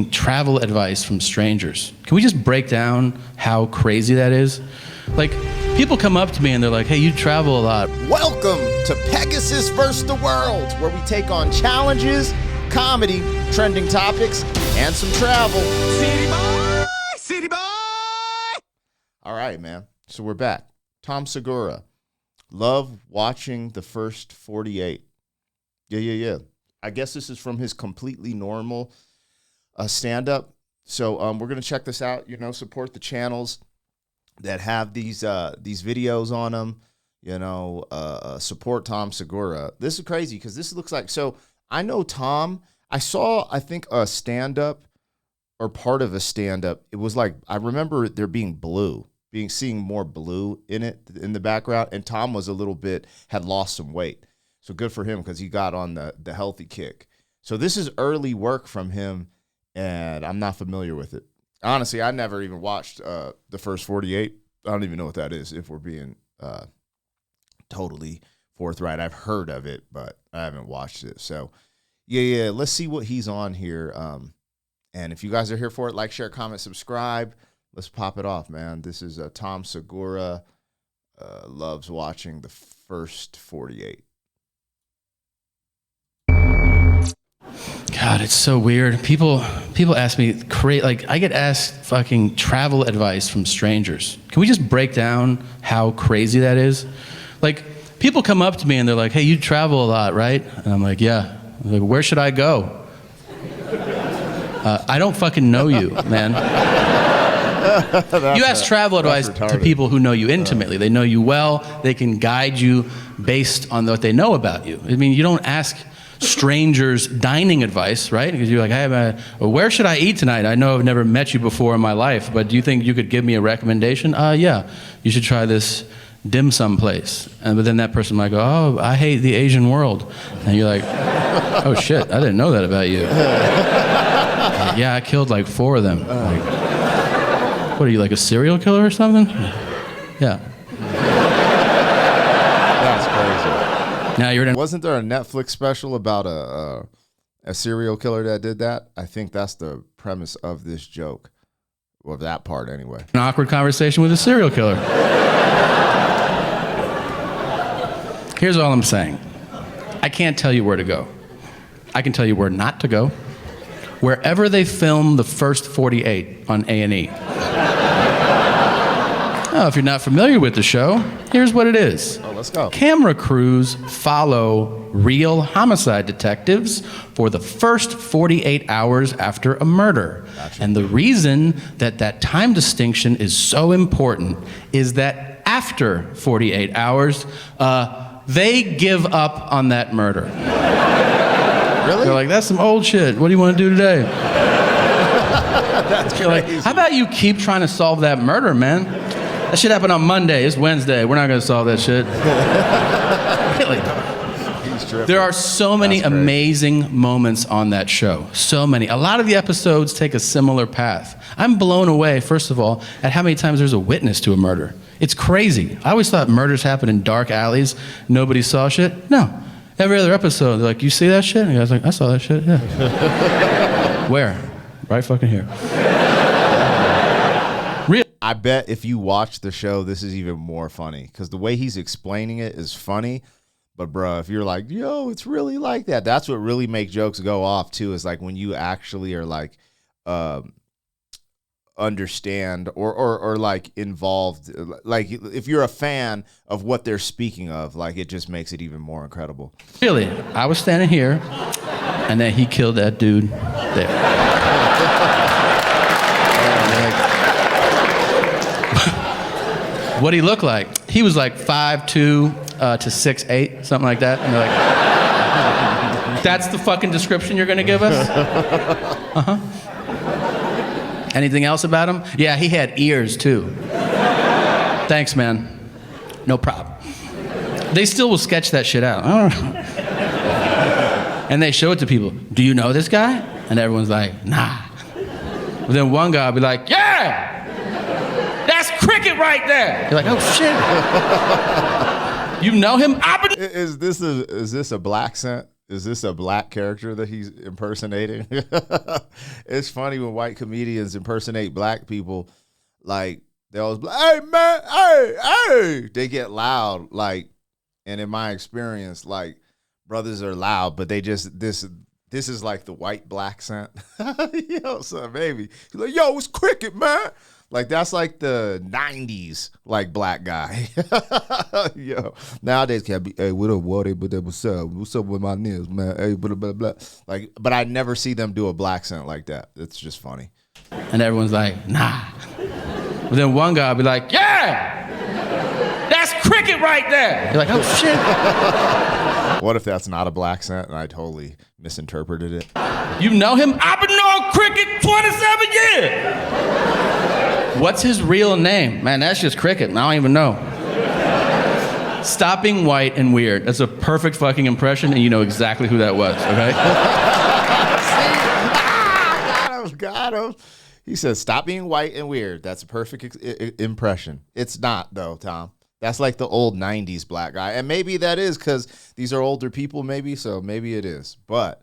taking travel advice from strangers. Can we just break down how crazy that is? Like, people come up to me and they're like, hey, you travel a lot. Welcome to Pegasus vs. the World, where we take on challenges, comedy, trending topics, and some travel. City boy! City boy! All right, man. So we're back. Tom Segura. Love watching the first 48. Yeah. I guess this is from his completely normal stand-up. So we're going to check this out. You know, support the channels that have these videos on them. You know, support Tom Segura. This is crazy because this looks like, so I know Tom. I saw, I think, a stand-up or part of a stand-up. It was like, I remember there being seeing more blue in it in the background. And Tom was a little bit, had lost some weight. So good for him because he got on the healthy kick. So this is early work from him, and I'm not familiar with it. Honestly, I never even watched the first 48. I don't even know what that is, if we're being totally forthright. I've heard of it, but I haven't watched it. So, yeah, let's see what he's on here. And if you guys are here for it, like, share, comment, subscribe. Let's pop it off, man. This is Tom Segura loves watching the first 48. God, it's so weird. People ask me, like, I get asked fucking travel advice from strangers. Can we just break down how crazy that is? Like, people come up to me and they're like, hey, you travel a lot, right? And I'm like, yeah. I'm like, where should I go? I don't fucking know you, man. You ask travel advice to people who know you intimately. They know you well. They can guide you based on what they know about you. I mean, you don't ask strangers dining advice, right? Because you're like, hey, where should I eat tonight? I know I've never met you before in my life, but do you think you could give me a recommendation? Yeah, you should try this dim sum place. But then that person might go, oh, I hate the Asian world. And you're like, oh shit, I didn't know that about you. Yeah, I killed like 4 of them. Like, what are you, like a serial killer or something? Yeah. That's crazy. Now you're Wasn't there a Netflix special about a serial killer that did that? I think that's the premise of this joke, or that part anyway. An awkward conversation with a serial killer. Here's all I'm saying. I can't tell you where to go. I can tell you where not to go. Wherever they film the first 48 on A&E. Oh, if you're not familiar with the show, here's what it is. Oh, let's go. Camera crews follow real homicide detectives for the first 48 hours after a murder. Gotcha. And the reason that time distinction is so important is that after 48 hours, they give up on that murder. Really? They're like, that's some old shit. What do you want to do today? That's crazy. Like, how about you keep trying to solve that murder, man? That shit happened on Monday. It's Wednesday. We're not going to solve that shit. Really? There are so many amazing moments on that show. So many. A lot of the episodes take a similar path. I'm blown away, first of all, at how many times there's a witness to a murder. It's crazy. I always thought murders happen in dark alleys. Nobody saw shit. No. Every other episode, they're like, you see that shit? And I was like, I saw that shit, yeah. Where? Right fucking here. I bet if you watch the show, this is even more funny because the way he's explaining it is funny. But bro, if you're like, yo, it's really like that. That's what really makes jokes go off too. Is like when you actually are like, understand or like involved. Like if you're a fan of what they're speaking of, like it just makes it even more incredible. Really, I was standing here, and then he killed that dude there. What he looked like? He was like 5'2" to 6'8", something like that. And they're like, that's the fucking description you're gonna give us? Uh-huh. Anything else about him? Yeah, he had ears too. Thanks, man. No problem. They still will sketch that shit out. And they show it to people. Do you know this guy? And everyone's like, nah. But then one guy will be like, yeah! That's Cricket right there. You're like, oh shit. You know him? Is this a black scent? is this a black character that he's impersonating? It's funny when white comedians impersonate black people, like they always be like, hey man, hey, they get loud, like, and in my experience, like brothers are loud, but they just this is like the white black accent. Yo, son, baby. He's like, yo, it's cricket, man. Like, that's like the 90s, like, black guy. Yo, nowadays, can't be, hey, what up, Wally? But what's up? What's up with my niggas, man? Hey, blah, blah, blah. Like, but I never see them do a black accent like that. It's just funny. And everyone's like, nah. But then one guy will be like, yeah, that's cricket right there. You're like, oh, shit. What if that's not a black accent and I totally misinterpreted it? You know him? I've been knowing cricket 27 years. What's his real name? Man, that's just cricket. I don't even know. Stop being white and weird. That's a perfect fucking impression, and you know exactly who that was, okay? Got him. He says, stop being white and weird. That's a perfect impression. It's not, though, Tom. That's like the old 90s black guy. And maybe that is because these are older people, maybe, so maybe it is. But,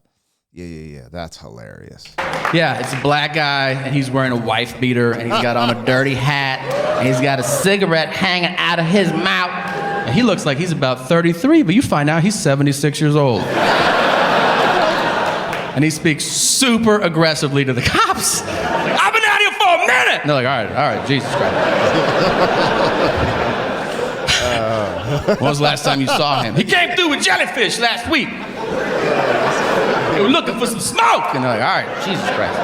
yeah, that's hilarious. Yeah, it's a black guy, and he's wearing a wife beater, and he's got on a dirty hat, and he's got a cigarette hanging out of his mouth. And he looks like he's about 33, but you find out he's 76 years old. And he speaks super aggressively to the cops. I've been out here for a minute! And they're like, all right, Jesus Christ. When was the last time you saw him? He came through with jellyfish last week. They were looking for some smoke. And they're like, all right, Jesus Christ.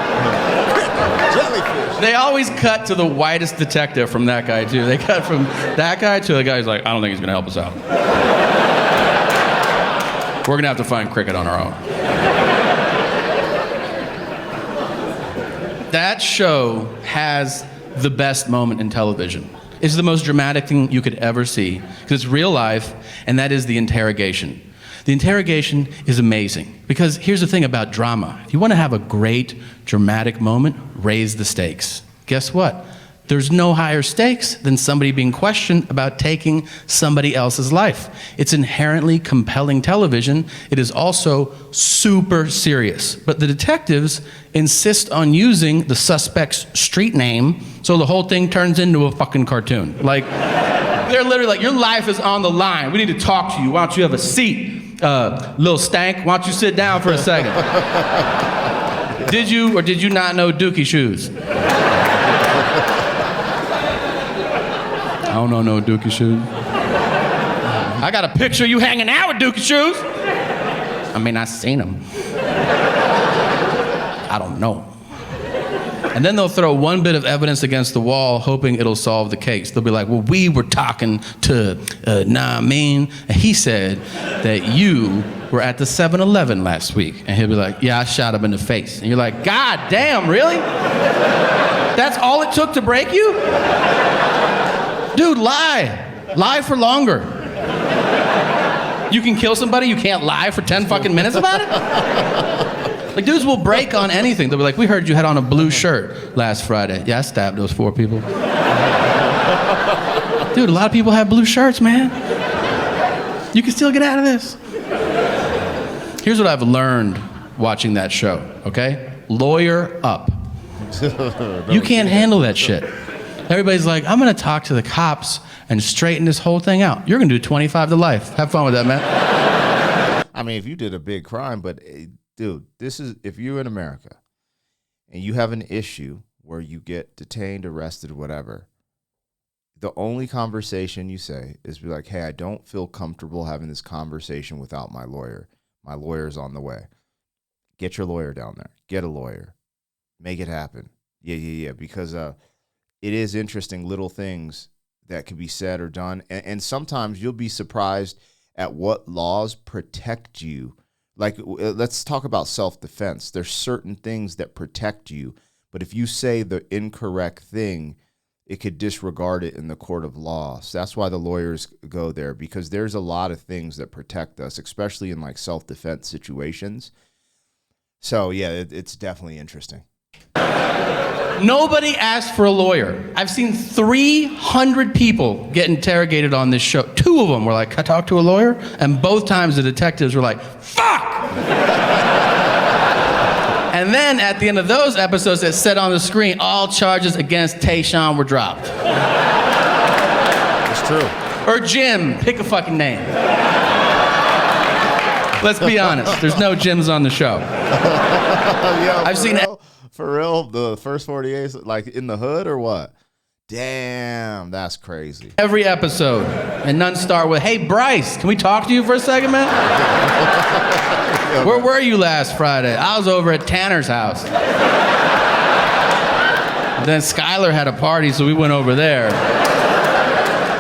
Jellyfish. They always cut to the whitest detective from that guy, too. They cut from that guy to the guy who's like, I don't think he's going to help us out. We're going to have to find cricket on our own. That show has the best moment in television. It's the most dramatic thing you could ever see, because it's real life, and that is the interrogation. The interrogation is amazing, because here's the thing about drama. If you want to have a great, dramatic moment, raise the stakes. Guess what? There's no higher stakes than somebody being questioned about taking somebody else's life. It's inherently compelling television. It is also super serious. But the detectives insist on using the suspect's street name, so the whole thing turns into a fucking cartoon. Like, they're literally like, your life is on the line. We need to talk to you. Why don't you have a seat? Little stank, why don't you sit down for a second? Did you or did you not know Dookie Shoes? I don't know no Dookie Shoes. I got a picture of you hanging out with Dookie Shoes. I mean, I seen them. I don't know. And then they'll throw one bit of evidence against the wall, hoping it'll solve the case. They'll be like, well, we were talking to Namin, and he said that you were at the 7-Eleven last week. And he'll be like, yeah, I shot him in the face. And you're like, God damn, really? That's all it took to break you? Dude, lie. Lie for longer. You can kill somebody, you can't lie for 10 fucking minutes about it? Like, dudes will break on anything. They'll be like, we heard you had on a blue shirt last Friday. Yeah, I stabbed those 4 people. Dude, a lot of people have blue shirts, man. You can still get out of this. Here's what I've learned watching that show, okay? Lawyer up. You can't handle that shit. Everybody's like, I'm gonna talk to the cops and straighten this whole thing out. You're gonna do 25 to life. Have fun with that, man. I mean, if you did a big crime, but dude, this is, if you're in America and you have an issue where you get detained, arrested, whatever, the only conversation you say is be like, hey, I don't feel comfortable having this conversation without my lawyer. My lawyer's on the way. Get your lawyer down there. Get a lawyer. Make it happen. Yeah. Because it is interesting, little things that can be said or done. And sometimes you'll be surprised at what laws protect you. Like, let's talk about self-defense. There's certain things that protect you, but if you say the incorrect thing, it could disregard it in the court of law. So that's why the lawyers go there, because there's a lot of things that protect us, especially in like self-defense situations. So yeah, it's definitely interesting. Nobody asked for a lawyer. I've seen 300 people get interrogated on this show. 2 of them were like, can I talk to a lawyer? And both times the detectives were like, fuck! And then at the end of those episodes that said on the screen, all charges against Tayshawn were dropped. It's true. Or Jim, pick a fucking name. Let's be honest, there's no Jims on the show. Yeah, I've seen real, for real, the first 48, like in the hood or what? Damn, that's crazy. every episode, and none start with, "Hey Bryce, can we talk to you for a second, man?" Where were you last Friday? I was over at Tanner's house. Then Skylar had a party, so we went over there.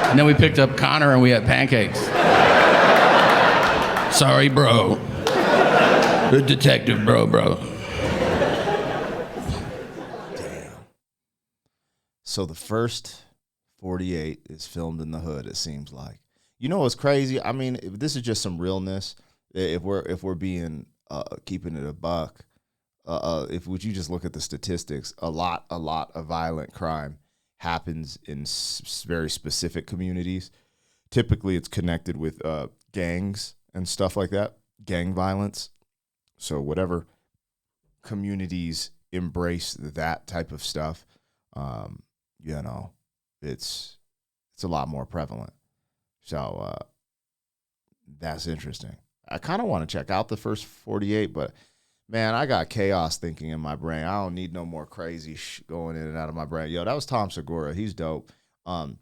And then we picked up Connor and we had pancakes. Sorry, bro. The detective, bro. So the first 48 is filmed in the hood, it seems like. You know what's crazy? I mean, if this is just some realness. If we're being keeping it a buck, if would you just look at the statistics, a lot of violent crime happens in very specific communities. Typically, it's connected with gangs and stuff like that, gang violence. So whatever communities embrace that type of stuff, you know, it's a lot more prevalent. So that's interesting. I kind of want to check out the first 48, but man, I got chaos thinking in my brain. I don't need no more crazy going in and out of my brain. Yo, that was Tom Segura. He's dope. That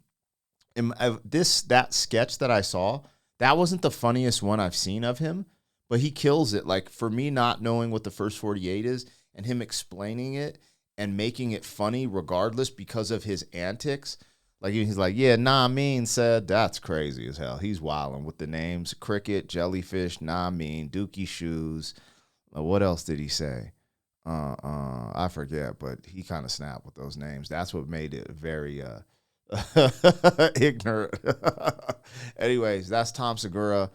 sketch that I saw, that wasn't the funniest one I've seen of him, but he kills it. Like, for me, not knowing what the first 48 is and him explaining it and making it funny regardless because of his antics. Like, he's like, yeah, nah, mean said, that's crazy as hell. He's wilding with the names, Cricket, Jellyfish, nah, mean, Dookie Shoes. What else did he say? I forget, but he kind of snapped with those names. That's what made it very ignorant. Anyways, that's Tom Segura.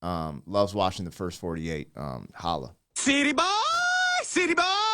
Loves watching the first 48. Holla. City boy, city boy.